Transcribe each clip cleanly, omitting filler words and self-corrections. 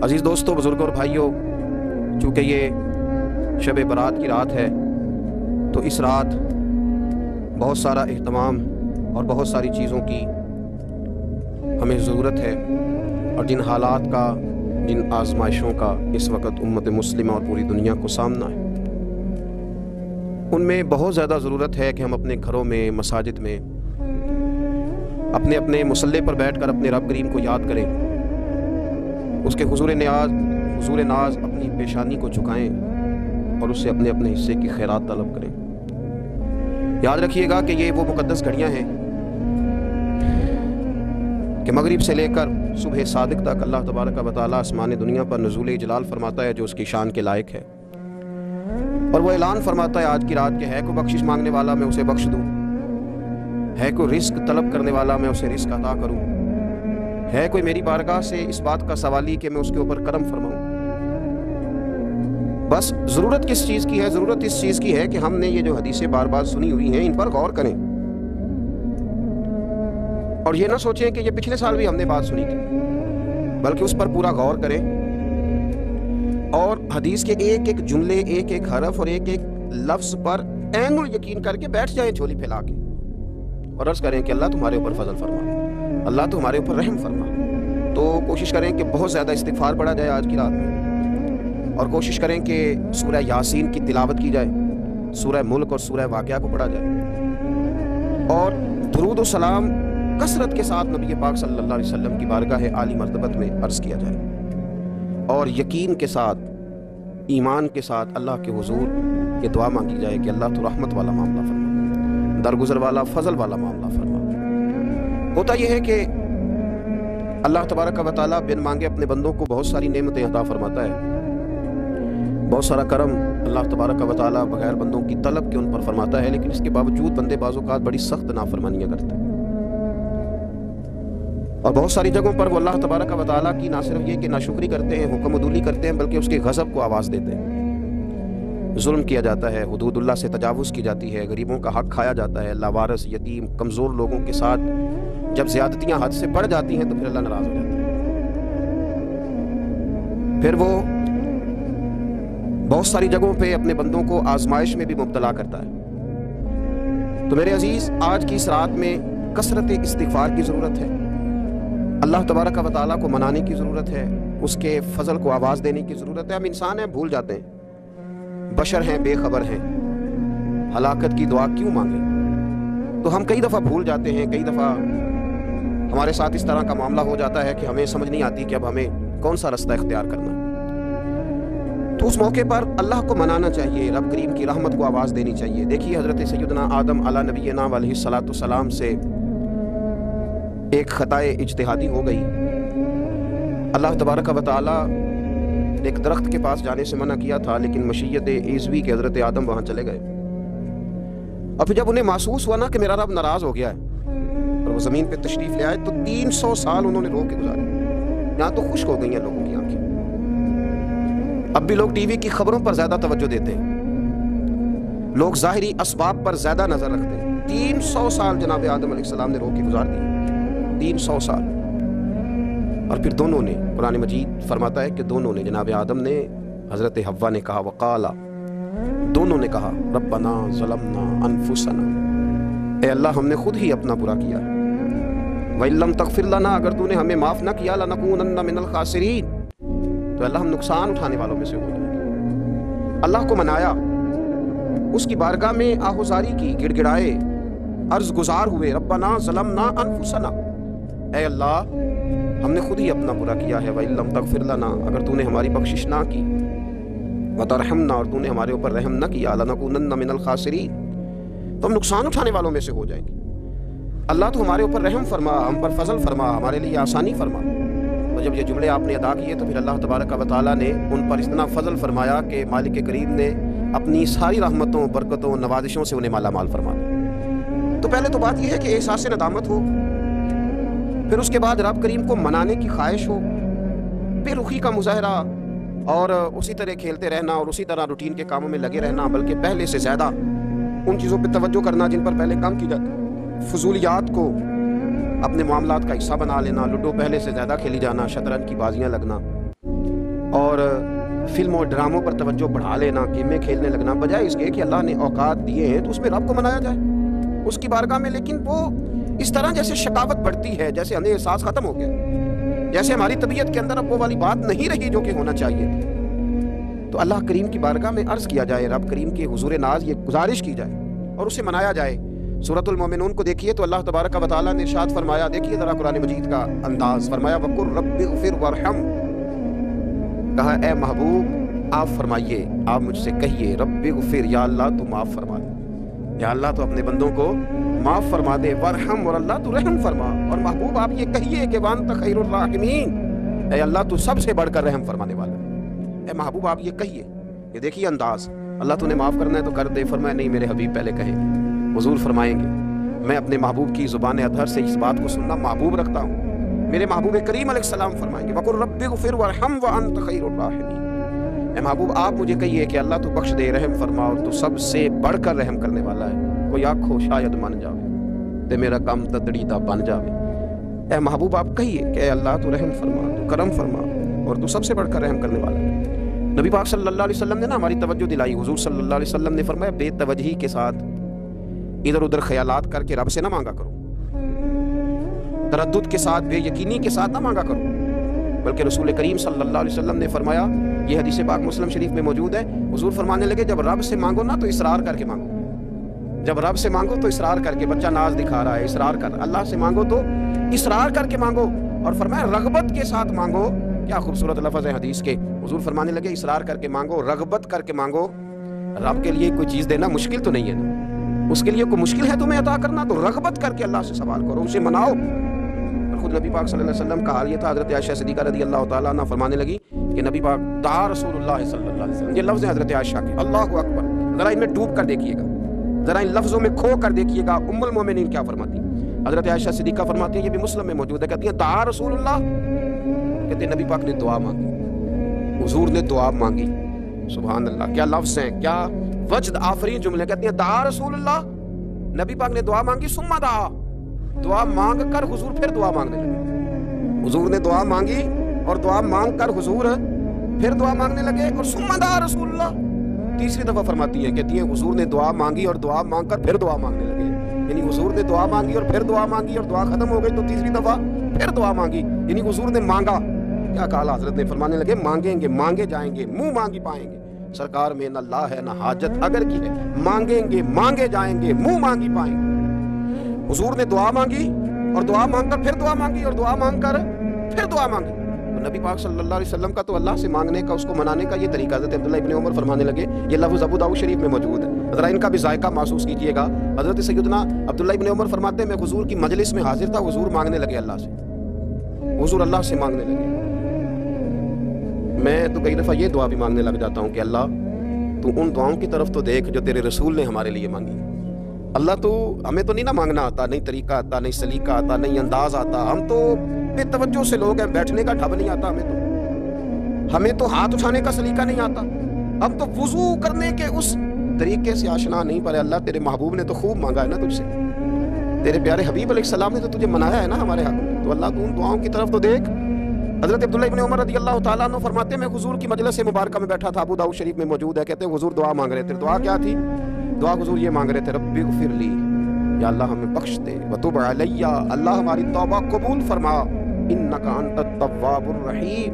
عزیز دوستوں، بزرگوں اور بھائیوں، چونکہ یہ شب برات کی رات ہے تو اس رات بہت سارا اہتمام اور بہت ساری چیزوں کی ہمیں ضرورت ہے، اور جن حالات کا، جن آزمائشوں کا اس وقت امت مسلمہ اور پوری دنیا کو سامنا ہے، ان میں بہت زیادہ ضرورت ہے کہ ہم اپنے گھروں میں، مساجد میں، اپنے مصلی پر بیٹھ کر اپنے رب کریم کو یاد کریں، اس کے حضور ناز اپنی پیشانی کو جھکائیں اور اس سے اپنے حصے کی خیرات طلب کریں۔ یاد رکھیے گا کہ یہ وہ مقدس گھڑیاں ہیں کہ مغرب سے لے کر صبح صادق تک اللہ تبارک و تعالیٰ آسمان دنیا پر نزول جلال فرماتا ہے جو اس کی شان کے لائق ہے، اور وہ اعلان فرماتا ہے آج کی رات کہ ہے کوئی بخشش مانگنے والا میں اسے بخش دوں، ہے کوئی رزق طلب کرنے والا میں اسے رزق عطا کروں، ہے کوئی میری بارگاہ سے اس بات کا سوالی کہ میں اس کے اوپر کرم فرماؤں۔ بس ضرورت کس چیز کی ہے؟ ضرورت اس چیز کی ہے کہ ہم نے یہ جو حدیثیں بار بار سنی ہوئی ہیں ان پر غور کریں، اور یہ نہ سوچیں کہ یہ پچھلے سال بھی ہم نے بات سنی تھی، بلکہ اس پر پورا غور کریں اور حدیث کے ایک ایک جملے، ایک ایک حرف اور ایک ایک لفظ پر عین یقین کر کے بیٹھ جائیں جھولی پھیلا کے، اور عرض کریں کہ اللہ تمہارے اوپر فضل فرما، اللہ تمہارے اوپر رحم فرما۔ تو کوشش کریں کہ بہت زیادہ استغفار پڑھا جائے آج کی رات میں، اور کوشش کریں کہ سورہ یاسین کی تلاوت کی جائے، سورہ ملک اور سورہ واقعہ کو پڑھا جائے، اور درود و سلام کثرت کے ساتھ نبی پاک صلی اللہ علیہ وسلم کی بارگاہ عالی مرتبت میں عرض کیا جائے، اور یقین کے ساتھ، ایمان کے ساتھ اللہ کے حضور یہ دعا مانگی جائے کہ اللہ تو رحمت والا معاملہ فرما، درگزر والا، فضل والا معاملہ فرما۔ ہوتا یہ ہے کہ اللہ تبارک و تعالیٰ بن مانگے اپنے بندوں کو بہت ساری نعمتیں عطا فرماتا ہے، بہت سارا کرم اللہ تبارک و تعالیٰ بغیر بندوں کی طلب کے ان پر فرماتا ہے، لیکن اس کے باوجود بندے بعض اوقات بڑی سخت نافرمانیاں کرتے ہیں، اور بہت ساری جگہوں پر وہ اللہ تبارک و تعالیٰ کی نہ صرف یہ کہ ناشکری کرتے ہیں، حکم عدولی کرتے ہیں، بلکہ اس کے غضب کو آواز دیتے ہیں۔ ظلم کیا جاتا ہے، حدود اللہ سے تجاوز کی جاتی ہے، غریبوں کا حق کھایا جاتا ہے، لاوارث، یتیم، کمزور لوگوں کے ساتھ جب زیادتیاں حد سے بڑھ جاتی ہیں تو پھر اللہ ناراض ہو جاتا ہے، پھر وہ بہت ساری جگہوں پہ اپنے بندوں کو آزمائش میں بھی مبتلا کرتا ہے۔ تو میرے عزیز، آج کی اس رات میں کثرت استغفار کی ضرورت ہے، اللہ تبارک و تعالیٰ کو منانے کی ضرورت ہے، اس کے فضل کو آواز دینے کی ضرورت ہے۔ ہم انسان ہیں، بھول جاتے ہیں، بشر ہیں، بے خبر ہیں، ہلاکت کی دعا کیوں مانگیں؟ تو ہم کئی دفعہ بھول جاتے ہیں، کئی دفعہ ہمارے ساتھ اس طرح کا معاملہ ہو جاتا ہے کہ ہمیں سمجھ نہیں آتی کہ اب ہمیں کون سا رستہ اختیار کرنا ہے۔ تو اس موقع پر اللہ کو منانا چاہیے، رب کریم کی رحمت کو آواز دینی چاہیے۔ دیکھیے حضرت سیدنا آدم علی نبینا علیہ الصلوۃ والسلام سے ایک خطائے اجتہادی ہو گئی، اللہ تبارک و تعالیٰ نے ایک درخت کے پاس جانے سے منع کیا تھا، لیکن مشیت ایزوی کے حضرت آدم وہاں چلے گئے، اور پھر جب انہیں محسوس ہوا نا کہ میرا رب ناراض ہو گیا ہے اور وہ زمین پہ تشریف لے آئے، تو 300 سال انہوں نے رو کے گزارے۔ یہاں تو خشک ہو گئی ہیں لوگوں کی آنکھیں۔ اب بھی لوگ ٹی وی کی خبروں پر زیادہ توجہ دیتے ہیں، لوگ ظاہری اسباب پر زیادہ نظر رکھتے ہیں۔ 300 سال جناب آدم علیہ السلام نے رو کے گزار دیے، 300 سال۔ اور پھر دونوں نے، قرآن مجید فرماتا ہے کہ دونوں نے، جناب آدم نے، حضرت حوا نے کہا، وقالا، دونوں نے کہا، ربنا ظلمنا انفسنا، اے اللہ ہم نے خود ہی اپنا برا کیا، وَإِن لَّمْ تَغْفِرْ لَنَا، اگر تو نے ہمیں معاف نہ کیا، لَنَكُونَنَّ مِنَ الْخَاسِرِينَ، تو اللہ ہم نقصان اٹھانے والوں میں سے ہو جائیں گے۔ اللہ کو منایا، اس کی بارگاہ میں آہوزاری کی، گڑ گڑائے، عرض گزار ہوئے، ربنا ظلمنا انفسنا، اے اللہ ہم نے خود ہی اپنا برا کیا ہے، وَإِن لَّمْ تَغْفِرْ لَنَا، اگر تو نے ہماری بخشش نہ کی، وَتَرْحَمْنَا، اور تو نے ہمارے اوپر رحم نہ کیا، لَنَكُونَنَّ مِنَ الْخَاسِرِينَ، تو ہم نقصان اٹھانے والوں میں سے ہو جائیں گے۔ اللہ تو ہمارے اوپر رحم فرما، ہم پر فضل فرما، ہمارے لیے آسانی فرما۔ اور جب یہ جملے آپ نے ادا کیے تو پھر اللہ تبارک و تعالیٰ نے ان پر اتنا فضل فرمایا کہ مالک کریم نے اپنی ساری رحمتوں، برکتوں، نوازشوں سے انہیں مالا مال فرما دیا۔ تو پہلے تو بات یہ ہے کہ احساس ندامت ہو، پھر اس کے بعد رب کریم کو منانے کی خواہش ہو، بے رخی کا مظاہرہ، اور اسی طرح کھیلتے رہنا اور اسی طرح روٹین کے کاموں میں لگے رہنا، بلکہ پہلے سے زیادہ ان چیزوں پہ توجہ کرنا جن پر پہلے کام کی جاتی، فضولیات کو اپنے معاملات کا حصہ بنا لینا، لوڈو پہلے سے زیادہ کھیلی جانا، شطرنج کی بازیاں لگنا، اور فلموں ڈراموں پر توجہ بڑھا لینا، گیمیں کھیلنے لگنا، بجائے اس کے کہ اللہ نے اوقات دیے ہیں تو اس میں رب کو منایا جائے اس کی بارگاہ میں۔ لیکن وہ اس طرح جیسے شقاوت بڑھتی ہے، جیسے ہمیں احساس ختم ہو گیا، جیسے ہماری طبیعت کے اندر اب وہ والی بات نہیں رہی جو کہ ہونا چاہیے تھی، تو اللہ کریم کی بارگاہ میں عرض کیا جائے، رب کریم کے حضور ناز یہ گزارش کی جائے اور اسے منایا جائے۔ سورۃ المومنون کو دیکھیے تو اللہ تبارک و تعالیٰ نے ارشاد فرمایا، دیکھیے ذرا قرآن مجید کا انداز، فرمایا وَقُلْ رَبِّ اغْفِرْ وَارْحَمْ، کہا اے محبوب آپ فرمائیے، آپ مجھ سے کہیے رب اغفر، یا اللہ تو معاف فرما دے، یا اللہ تو اپنے بندوں کو معاف فرما دے، وارحم، اور اللہ تو رحم فرما، اور محبوب آپ یہ کہیے کہ وانت خیر الراحمین، اے اللہ تو سب سے بڑھ کر رحم فرمانے والا، اے محبوب آپ یہ کہیے۔ یہ دیکھیے انداز، اللہ تو نے معاف کرنا ہے تو کر دے، فرمایا نہیں میرے حبیب پہلے کہیں گے، حضور فرمائیں گے میں اپنے محبوب کی زبان اطہر سے اس بات کو سننا محبوب رکھتا ہوں۔ میرے محبوب کریم علیہ السلام فرمائیں گے وَقُلْ رَبِّ اغْفِرْ وَارْحَمْ وَأَنْتَ خَيْرُ الرَّاحِمِينَ، اے محبوب آپ مجھے کہیے کہ اللہ تو بخش دے، رحم فرما، اور تو سب سے بڑھ کر رحم کرنے والا ہے، کوئی آنکھو شاید من جاوے تے میرا کام تدڑی دا بن جاوے۔ اے محبوب آپ کہیے کہ اے اللہ تو رحم فرما، تو کرم فرما، اور تو سب سے بڑھ کر رحم کرنے والا ہے۔ نبی پاک صلی اللہ علیہ وسلم نے نا ہماری توجہ دلائی، حضور صلی اللہ علیہ وسلم نے فرمایا بے توجہی کے ساتھ ادھر ادھر خیالات کر کے رب سے نہ مانگا کرو، تردد کے ساتھ، بے یقینی کے ساتھ نہ مانگا کرو، بلکہ رسول کریم صلی اللہ علیہ وسلم نے فرمایا، یہ حدیث پاک مسلم شریف میں موجود ہے، حضور فرمانے لگے جب رب سے مانگو نا تو اصرار کر کے مانگو، جب رب سے مانگو تو اصرار کر کے، بچہ ناز دکھا رہا ہے اصرار کر، اللہ سے مانگو تو اصرار کر کے مانگو، اور فرمایا رغبت کے ساتھ مانگو۔ کیا خوبصورت لفظ ہے حدیث کے، حضور فرمانے لگے اصرار کر کے مانگو، رغبت کر کے مانگو۔ رب کے لیے کوئی چیز دینا مشکل تو نہیں ہے نا، اس کے لیے کوئی مشکل ہے تمہیں عطا کرنا، تو رغبت کر کے اللہ سے سوال کرو، اسے مناؤ۔ خود نبی پاک صلی اللہ علیہ وسلم کا حال یہ تھا، حضرت عائشہ صدیقہ رضی اللہ تعالیٰ عنہ فرمانے لگی کہ نبی پاک دعا رسول اللہ صلی اللہ علیہ وسلم، یہ لفظ ہیں حضرت عائشہ کے، اللہ اکبر، ذرا ان میں ڈوب کر دیکھیے گا، ذرا ان لفظوں میں کھو کر دیکھیے گا ام المومنین کیا فرماتی ہیں۔ حضرت عائشہ صدیقہ فرماتی ہیں، یہ بھی مسلم میں موجود ہے، کہتی ہیں دعا رسول اللہ، کہتے ہیں نبی پاک نے دعا مانگی، حضور نے دعا مانگی، سبحان اللہ، کیا لفظ ہیں، کیا وجد آفرین جملے، کہتی ہیں دعا رسول اللہ، نبی پاک نے دعا مانگی، ثم دعا، دعا مانگ کر حضور پھر دعا مانگنے لگے، حضور نے دعا مانگی اور دعا مانگ کر حضور پھر دعا مانگنے لگے، اور ثم دعا رسول اللہ، تیسری دفعہ فرماتی ہیں، کہتی ہیں حضور نے دعا مانگی اور دعا مانگ کر پھر دعا مانگنے لگے، یعنی حضور نے دعا مانگی اور پھر دعا مانگی اور دعا ختم ہو گئی تو تیسری دفعہ پھر دعا مانگی، یعنی حضور نے مانگا، کیا کہا حضرت نے، فرمانے لگے مانگیں گے مانگے جائیں گے، منہ مانگی پائیں گے، سرکار میں نہ لا ہے نہ حاجت اگر کی ہے، مانگیں گے مانگے جائیں گے، منہ مانگی پائیں گے۔ حضور نے دعا مانگی اور دعا مانگ کر پھر دعا مانگی اور دعا مانگ کر پھر دعا مانگی، تو نبی پاک صلی اللہ علیہ وسلم کا تو اللہ سے مانگنے کا، اس کو منانے کا یہ طریقہ، حضرت عبداللہ ابن عمر فرمانے لگے، یہ لفظ ابو داؤد شریف میں موجود ہے، ذرا ان کا بھی ذائقہ محسوس کیجئے گا۔ حضرت سیدنا عبداللہ ابن عمر فرماتے ہیں میں حضور کی مجلس میں حاضر تھا، حضور مانگنے لگے اللہ سے، حضور اللہ سے مانگنے لگے، میں تو کئی دفعہ یہ دعا بھی مانگنے لگ جاتا ہوں کہ اللہ تو ان دعاؤں کی طرف تو دیکھ جو تیرے رسول نے ہمارے لیے مانگی، اللہ تو ہمیں تو نہیں نہ مانگنا آتا، نہیں طریقہ آتا، نہیں سلیقہ آتا، نہیں انداز آتا، ہم تو بے توجہ سے لوگ ہیں، بیٹھنے کا ڈھب نہیں آتا، ہمیں تو ہاتھ اٹھانے کا سلیقہ نہیں آتا، ہم تو وضو کرنے کے اس طریقے سے آشنا نہیں، پر اللہ تیرے محبوب نے تو خوب مانگا ہے نا تجھ سے، تیرے پیارے حبیب علیہ السلام نے تو تجھے منایا ہے نا ہمارے حق میں، تو اللہ تو ان دعاؤں کی طرف تو دیکھ۔ حضرت عبداللہ ابن عمر رضی اللہ تعالیٰ عنہ فرماتے ہیں میں حضور کی مجلس مبارکہ میں بیٹھا تھا، ابو داؤد شریف میں موجود ہے، کہتے ہیں حضور دعا مانگ رہے تھے، دعا کیا تھی؟ دعا حضور یہ مانگ رہے تھے رب اغفر لی، یا اللہ ہمیں بخش دے، وتب علی، اللہ ہماری توبہ قبول فرما، انک انت التواب الرحیم،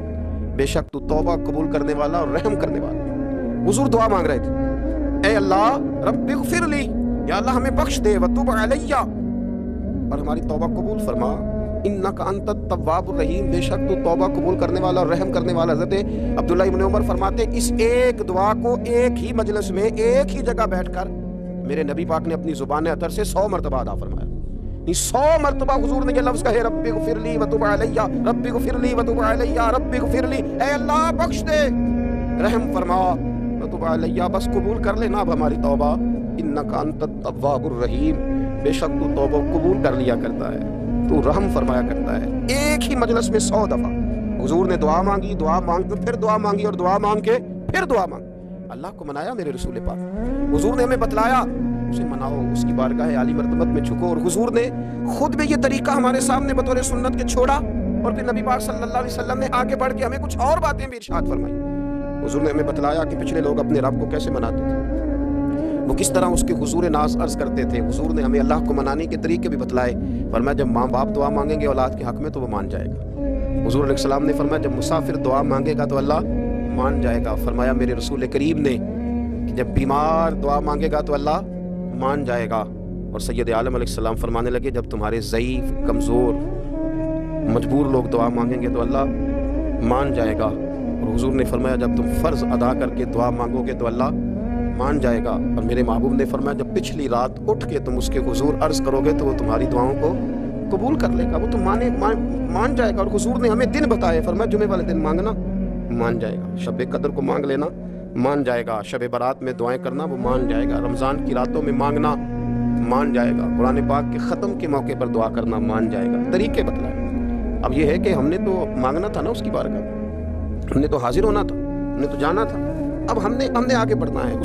بے شک تو توبہ قبول کرنے والا اور رحم کرنے والا۔ حضور دعا مانگ رہے تھے، اے اللہ رب اغفر لی، یا اللہ ہمیں بخش دے، وتب علی، اور ہماری توبہ قبول فرما، انک انت التواب الرحیم، بے شک تو توبہ قبول کرنے والا اور رحم کرنے والا۔ حضرت عبداللہ ابن عمر فرماتے اس ایک دعا کو ایک ہی مجلس میں ایک ہی جگہ بیٹھ کر میرے نبی پاک نے اپنی زبان اطہر سے 100 مرتبہ ادا فرمایا، 100 مرتبہ حضور نے یہ لفظ کہے رب اغفر لی وتب علی، رب اغفر لی وتب علی، رب اغفر لی، اے اللہ بخش دے، رحم فرما، وتب علی، بس قبول کر لینا اب ہماری توبہ، انک انت التواب الرحیم، بے شک تو توبہ قبول کر لیا کرتا ہے، تو رحم فرمایا کرتا ہے۔ ایک ہی مجلس میں 100 دفعہ حضور نے دعا مانگی، دعا مانگ کے پھر دعا مانگی اور دعا مانگ کے پھر دعا مانگی، اللہ کو منایا میرے رسول پاک، حضور نے ہمیں بتلایا اسے مناؤ، اس کی بارگاہ عالی مرتبت میں جھکو، اور حضور نے خود بھی یہ طریقہ ہمارے سامنے بطور سنت کے چھوڑا اور پھر نبی پاک صلی اللہ علیہ وسلم نے آگے بڑھ کے ہمیں کچھ اور باتیں بھی ارشاد فرمائی. حضور نے ہمیں بتلایا کہ پچھلے لوگ اپنے رب کو کیسے مناتے تھے، وہ کس طرح اس کے حضور ناز عرض کرتے تھے. حضور نے ہمیں اللہ کو منانے کے طریقے بھی بتلائے. فرمایا جب ماں باپ دعا مانگیں گے اولاد کے حق میں تو وہ مان جائے گا. حضور علیہ السلام نے فرمایا جب مسافر دعا مانگے گا تو اللہ مان جائے گا. فرمایا میرے رسول کریم نے کہ جب بیمار دعا مانگے گا تو اللہ مان جائے گا. اور سید عالم علیہ السلام فرمانے لگے جب تمہارے ضعیف، کمزور، مجبور لوگ دعا مانگیں گے تو اللہ مان جائے گا. اور حضور نے فرمایا جب تم فرض ادا کر کے دعا مانگو گے تو اللہ مان جائے گا. اور میرے محبوب نے فرمایا جب پچھلی رات اٹھ کے تم اس کے حضور عرض کرو گے تو وہ تمہاری دعاؤں کو قبول کر لے گا، وہ تو مان جائے گا. اور حضور نے ہمیں دن بتائے، فرمایا جمعے والے دن مانگنا مان جائے گا، شب قدر کو مانگ لینا مان جائے گا، شب برات میں دعائیں کرنا وہ مان جائے گا، رمضان کی راتوں میں مانگنا مان جائے گا، قرآن پاک کے ختم کے موقع پر دعا کرنا مان جائے گا. طریقے بتلائے. اب یہ ہے کہ ہم نے تو مانگنا تھا نا اس کی بارگاہ، ہم نے تو حاضر ہونا تھا، ہم نے تو جانا تھا. اب ہم نے آگے بڑھنا ہے.